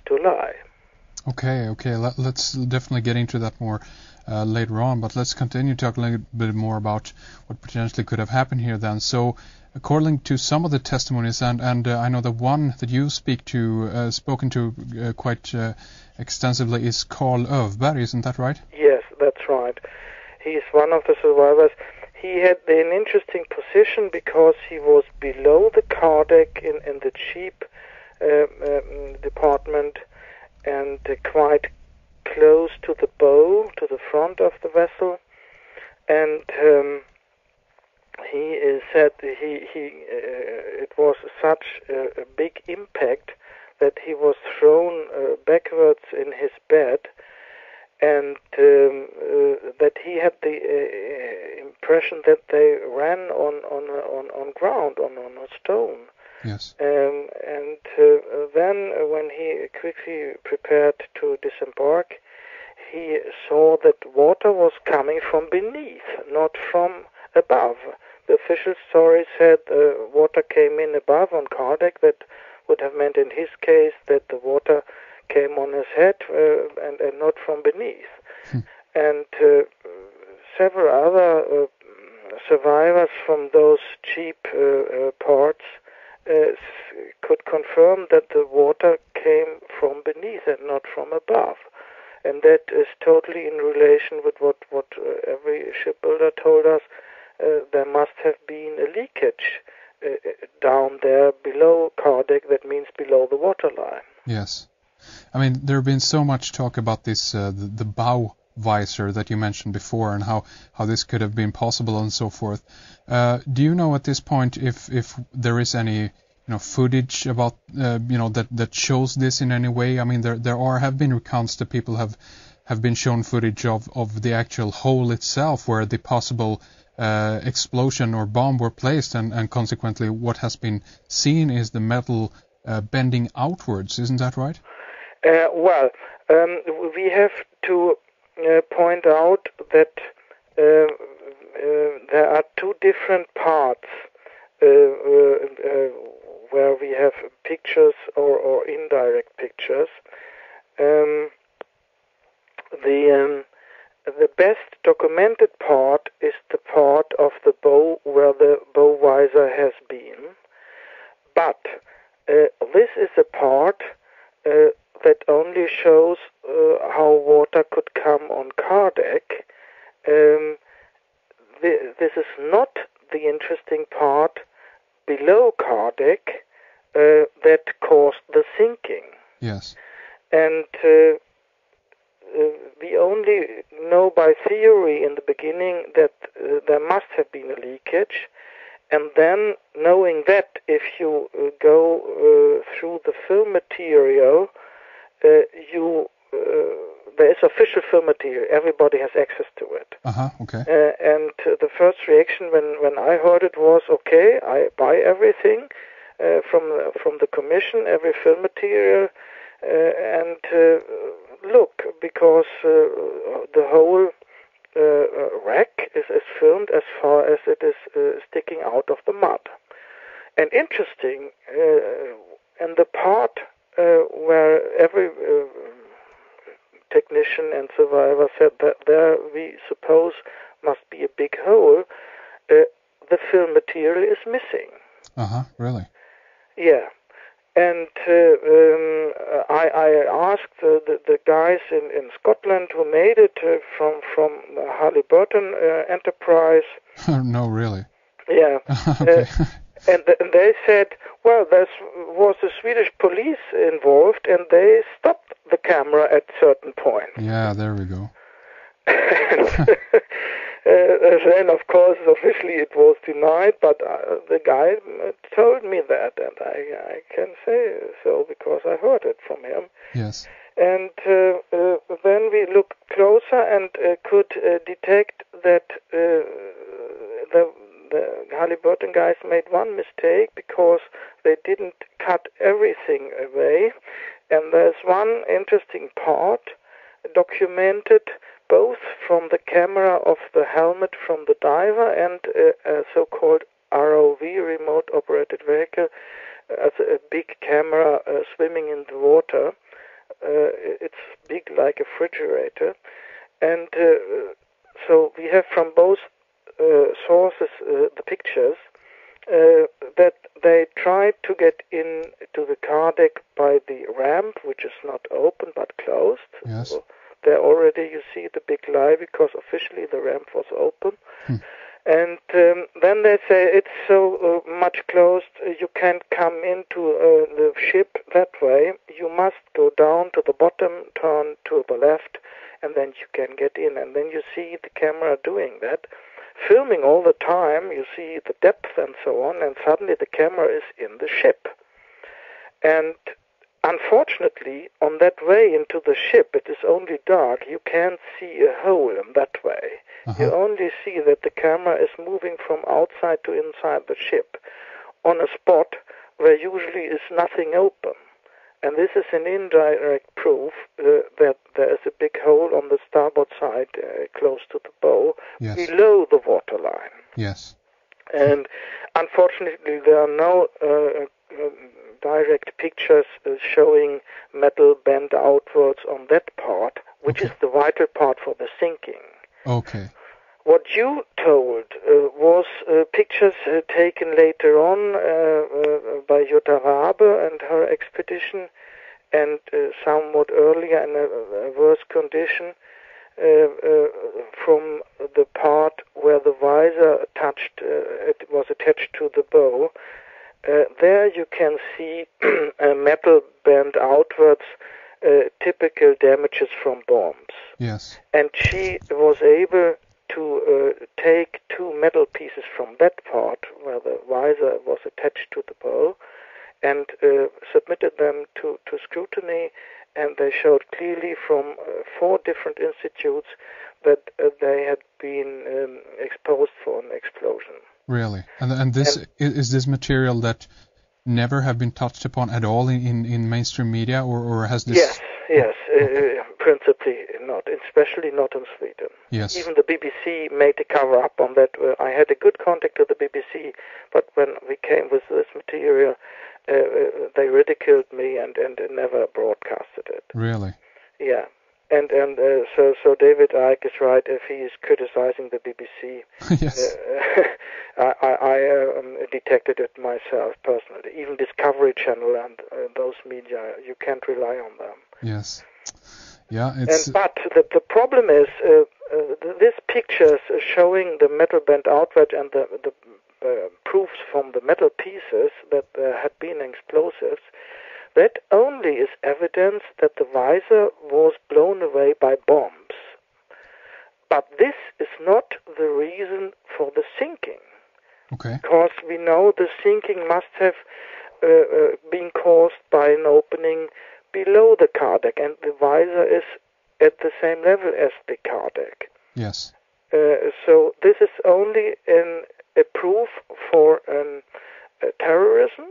to lie. Okay. Let's definitely get into that more later on, but let's continue talking a little bit more about what potentially could have happened here then. So, according to some of the testimonies, and I know the one that you spoken to quite extensively is Carl Öfberg, isn't that right? Yes, that's right. He's one of the survivors. He had an interesting position because he was below the car deck in the jeep department, and quite close to the bow, to the front of the vessel, and he said it was such a big impact that he was thrown backwards in his bed, and that he had the impression that they ran on ground, on a stone. Yes. And then when he quickly prepared to disembark, he saw that water was coming from beneath, not from above. The official story said water came in above on car deck. That would have meant in his case that the water came on his head and not from beneath. And several other survivors from those cheap parts could confirm that the water came from beneath and not from above. And that is totally in relation with what every shipbuilder told us. There must have been a leakage down there below car deck, that means below the waterline. Yes. I mean, there have been so much talk about this, the bow visor that you mentioned before, and how this could have been possible and so forth. Do you know at this point if there is any footage about that shows this in any way? I mean, there have been recounts that people have been shown footage of the actual hole itself where the possible explosion or bomb were placed, and consequently what has been seen is the metal bending outwards. Isn't that right? We have to point out that there are two different parts where we have pictures or indirect pictures. The best documented part is the part of the bow where the bow visor has been, but this is a part that only shows how water could come on car deck. This is not the interesting part below car deck that caused the sinking. Yes. And we only know by theory in the beginning that there must have been a leakage, and then knowing that if you go through the film material, there is official film material. Everybody has access to it. Okay. And the first reaction when I heard it was, okay, I buy everything from the commission, every film material, and look, because the whole wreck is filmed as far as it is sticking out of the mud. And interesting, and the part where every technician and survivor said that there we suppose must be a big hole, the film material is missing. Really? Yeah. And I asked the guys in Scotland who made it from Halliburton Enterprise. No, really? Yeah. Okay. And they said, well, there was the Swedish police involved, and they stopped the camera at certain point. Yeah, there we go. Then, of course, officially it was denied, but the guy told me that, and I can say so because I heard it from him. Yes. And then we looked closer and could detect that the Halliburton guys made one mistake because they didn't cut everything away. And there's one interesting part documented both from the camera of the helmet from the diver and a so-called ROV, remote operated vehicle, as a big camera swimming in the water. like a refrigerator. And so we have from both sources the pictures that they tried to get into the car deck by the ramp, which is not open but closed. Yes. So there already you see the big lie, because officially the ramp was open. And then they say it's so much closed, you can't come into the ship that way. You must go down to the bottom, turn to the left, and then you can get in. And then you see the camera doing that, filming all the time. You see the depth and so on, and suddenly the camera is in the ship. And unfortunately, on that way into the ship, it is only dark. You can't see a hole in that way. You only see that the camera is moving from outside to inside the ship on a spot where usually is nothing open. And this is an indirect proof that there is a big hole on the starboard side close to the bow, below the waterline. Yes. And unfortunately, there are no direct pictures showing metal bent outwards on that part, which is the vital part for the sinking. Okay. What you told was pictures taken later on by Jutta Rabe and her expedition, and somewhat earlier in a worse condition from the part where the visor it was attached to the bow. There you can see metal bent outwards, typical damages from bombs. Yes. And she was able to take two metal pieces from that part where the visor was attached to the bow and submitted them to scrutiny, and they showed clearly from 4 different institutes that they had been exposed for an explosion. Really? And this is this material that never have been touched upon at all in mainstream media, or has this... Yes, principally not, especially not in Sweden. Yes. Even the BBC made a cover-up on that. I had a good contact with the BBC, but when we came with this material, they ridiculed me and never broadcasted it. Really? Yeah. And so David Icke is right if he is criticizing the BBC. Yes. I detected it myself personally. Even Discovery Channel and those media, you can't rely on them. Yes. Yeah. But the problem is these pictures showing the metal bent outward and the proofs from the metal pieces that there had been explosives. That only is evidence that the visor was blown away by bombs. But this is not the reason for the sinking. Okay. Because we know the sinking must have been caused by an opening below the car deck, and the visor is at the same level as the car deck. Yes. So this is only a proof for terrorism.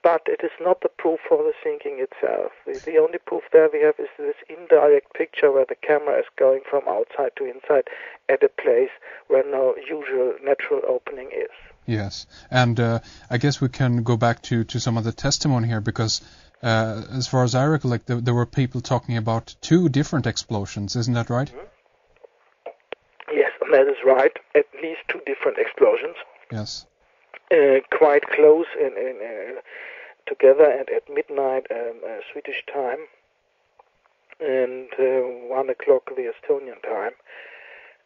But it is not the proof for the sinking itself. The only proof there we have is this indirect picture where the camera is going from outside to inside at a place where no usual natural opening is. Yes, and I guess we can go back to some of the testimony here, because as far as I recollect, there were people talking about 2 different explosions. Isn't that right? Mm-hmm. Yes, that is right. At least 2 different explosions. Yes. Quite close together and at midnight Swedish time and 1 o'clock the Estonian time.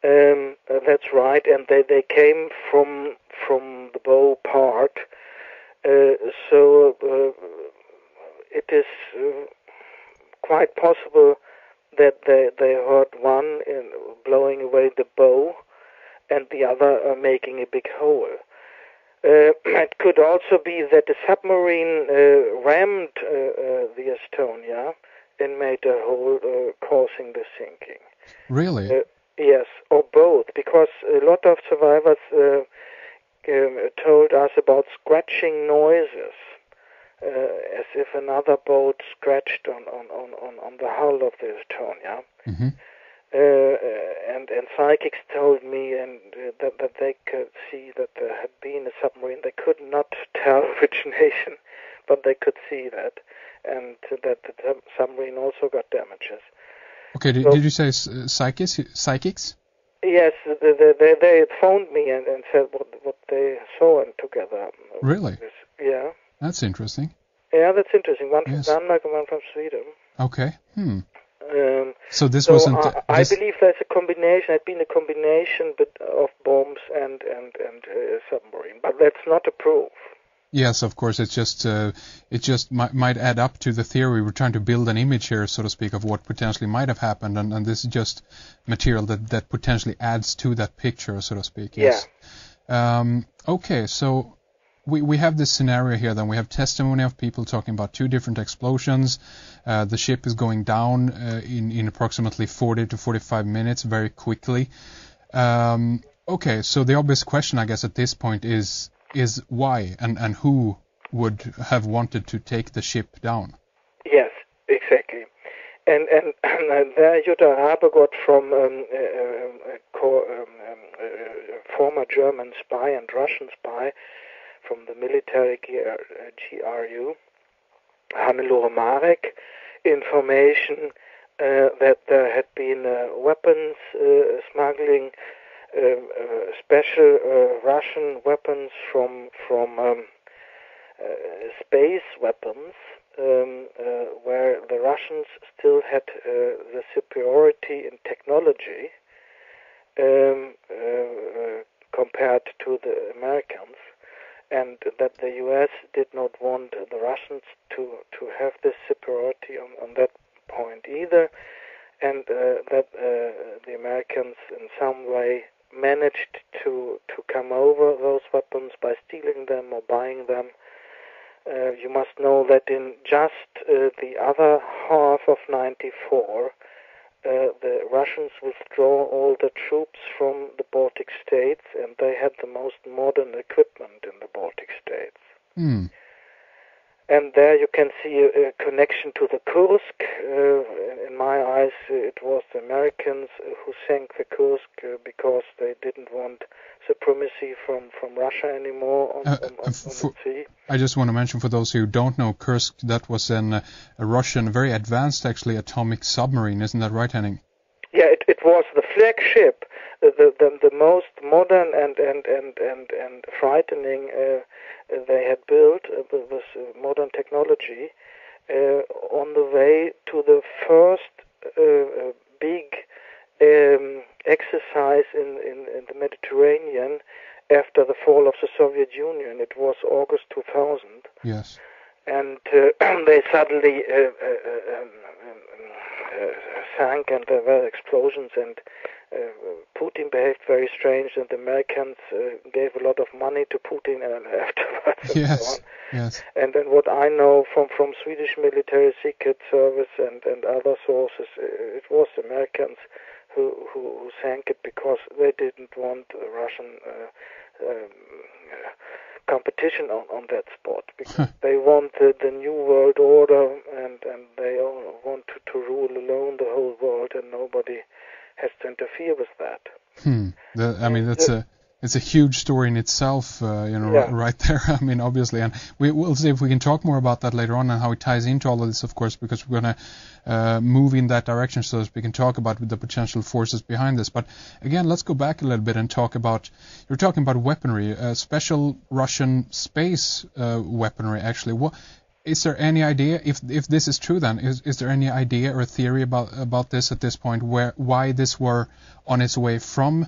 That's right, and they came from the bow part. So it is quite possible that they heard one blowing away the bow and the other making a big hole. It could also be that the submarine rammed the Estonia and made a hole causing the sinking. Really? Yes, or both, because a lot of survivors told us about scratching noises, as if another boat scratched on the hull of the Estonia. Mm-hmm. And psychics told me that they could see that there had been a submarine. They could not tell which nation, but they could see that. and that the submarine also got damages. Okay, did you say psychics? Yes, they phoned me and said what they saw together. Really? Yeah. That's interesting. Yeah, that's interesting. One from Yes. Denmark and one from Sweden. Okay. So this so wasn't. I believe there's a combination. Had been a combination of bombs and submarine, but that's not a proof. Yes, of course. It just might add up to the theory. We're trying to build an image here, so to speak, of what potentially might have happened, and this is just material that potentially adds to that picture, so to speak. Yes. Yeah. Okay, so we have this scenario here. Then we have testimony of people talking about two different explosions. The ship is going down in approximately 40 to 45 minutes, very quickly. Okay, so the obvious question, I guess, at this point is why and who would have wanted to take the ship down? Yes, exactly. And there Jutta Rabe got from former German spy and Russian spy from the military GRU, Hannelore Marek, information that there had been weapons smuggling, special Russian weapons from space weapons, where the Russians still had the superiority in technology compared to the Americans, and that the U.S. did not want the Russians to have this superiority on that point either, and that the Americans in some way managed to come over those weapons by stealing them or buying them. You must know that in just the other half of 94, the Russians withdraw all the troops from the Baltic states, and they had the most modern equipment in the Baltic states. And there you can see a connection to the Kursk. In my eyes, it was the Americans who sank the Kursk because they didn't want supremacy from Russia anymore on the sea. I just want to mention for those who don't know, Kursk, that was a Russian, very advanced, actually, atomic submarine. Isn't that right, Henning? Yeah, it was the flagship, the most modern and frightening they had built with modern technology on the way to the first big exercise in the Mediterranean after the fall of the Soviet Union. It was August 2000. Yes. And they suddenly sank, and there were explosions, and Putin behaved very strange, and the Americans gave a lot of money to Putin afterwards. Yes, and so on. Yes. And then what I know from Swedish military secret service and other sources, it was the Americans who sank it because they didn't want Russian competition on that spot, because they wanted the new world order, and they all want to rule alone the whole world, and nobody has to interfere with that. I mean, it's a huge story in itself, right there. I mean, obviously, and we'll see if we can talk more about that later on and how it ties into all of this, of course, because we're going to move in that direction so that we can talk about the potential forces behind this. But again, let's go back a little bit and talk about, you're talking about weaponry, special Russian space weaponry, actually. What is there any idea, if this is true then, is there any idea or theory about this at this point, why this were on its way from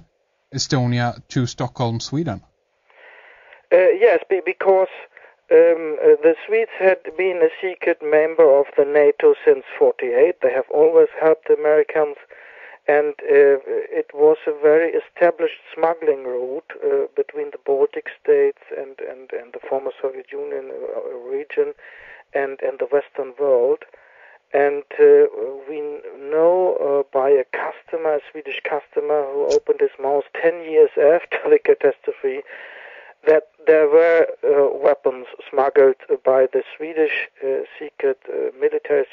Estonia to Stockholm, Sweden? Yes, because the Swedes had been a secret member of the NATO since '48. They have always helped the Americans, and it was a very established smuggling route between the Baltic states and the former Soviet Union region and the Western world. And we know by a customer, a Swedish customer, who opened his mouth 10 years after the catastrophe, that there were weapons smuggled by the Swedish military